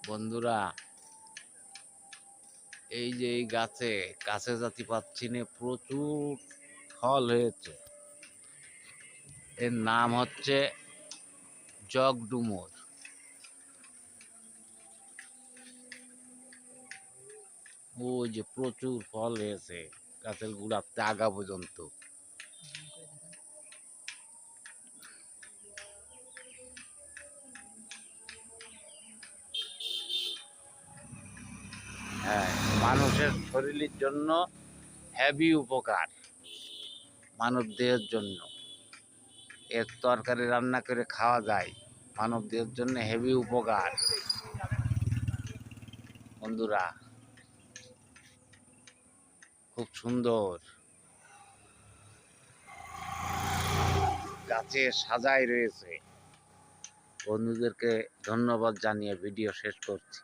বন্ধুরা, এই যে এই গাছে কাছে জাতি পাচ্ছি না, প্রচুর ফল হয়েছে। এর নাম হচ্ছে জগডুমুর। ওই যে প্রচুর ফল হয়েছে গাছের গোড়াতে আগা পর্যন্ত। হ্যাঁ, মানুষের শরীরের জন্য হেভি উপকার, মানব দেহের জন্য। এর তরকারি রান্না করে খাওয়া যায়, মানব দেহের জন্য হেভি উপকার। বন্ধুরা, খুব সুন্দর গাছে সাজাই রয়েছে। বন্ধুদেরকে ধন্যবাদ জানিয়ে ভিডিও শেষ করছি।